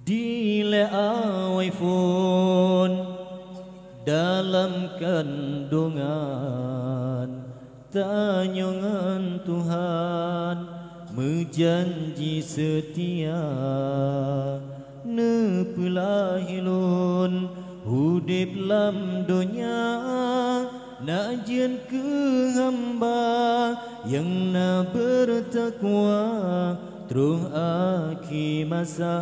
Dileawai pun dalam kandungan tanyongan Tuhan menjanji setia nepelahilun hudip lam dunia najian ke hamba yang na bertakwa terus akhir masa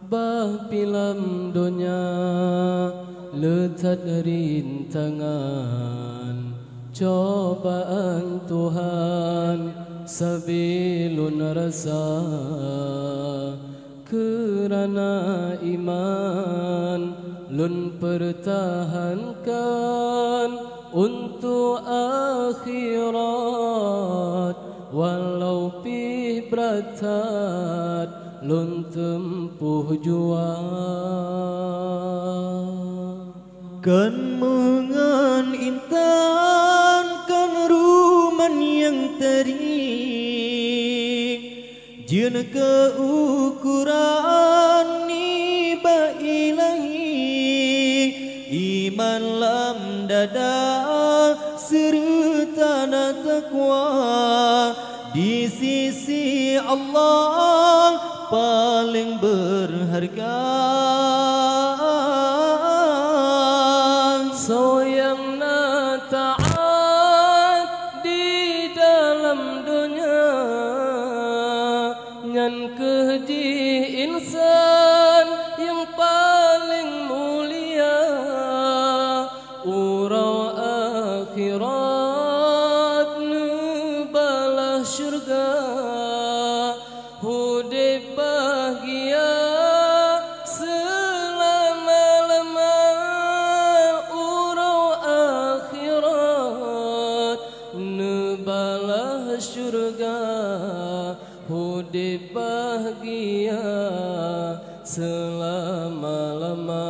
bah pilam dunia letat rintangan cobaan Tuhan sabilun rasa kerana iman lun pertahankan untuk akhirat walau pi berat lun tempuh jua kan mengan intan kan ruman yang terik jin keukuran niba ilahi iman lam dada serta takwa di sisi Allah paling berharga. So yang na taat di dalam dunia ngan keji insan yang paling mulia urau akhirat nubalah syurga hudib bahagia selama-lama urau akhirat nubalah syurga hudib bahagia selama-lama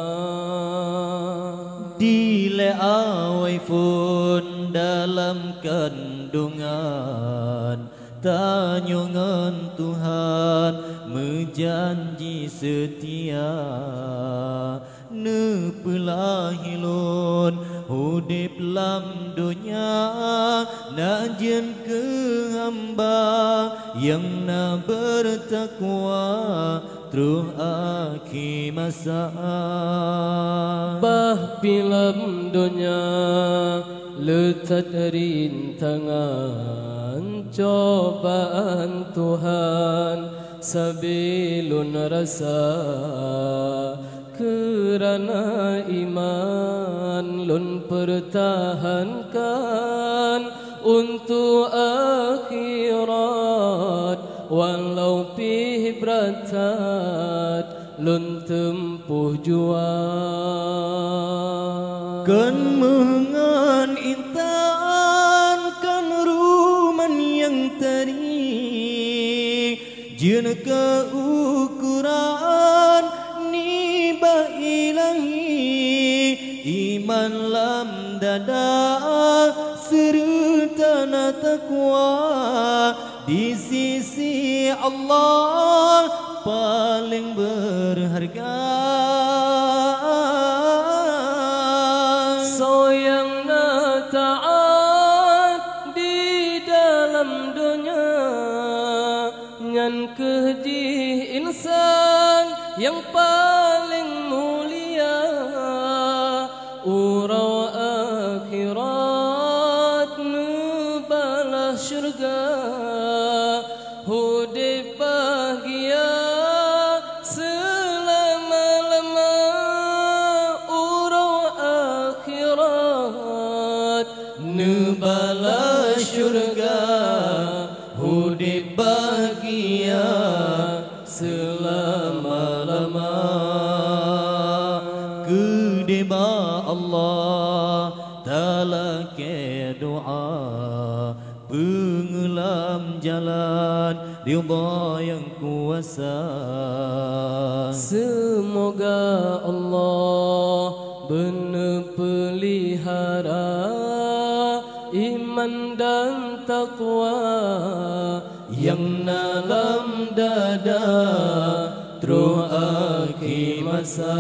Dileawai pun dalam kandungan tanyongan Tuhan menjanji setia nepelahilun hudip lam dunia najian ke hamba yang na bertakwa terus akhir masa bah pilam dunia letat rintangan cobaan Tuhan sabilun rasa kerana iman lun pertahankan untuk akhirat walau pi berat lun tempuh jua kan mengan intan kan ruman yang terik jin keukuran niba ilahi iman lam dada serta takwa di sisi Allah paling berharga. So yang na taat di dalam dunia ngan keji insan yang paling mulia urau akhirat nubalah syurga hudib bahagia selama-lama urau akhirat nubalah syurga hudib bahagia selama-lama kedeba Allah Ta'ala ke doa pengelam jalan ridha yang kuasa semoga Allah benar pelihara iman dan taqwa yang dalam dada akhir masa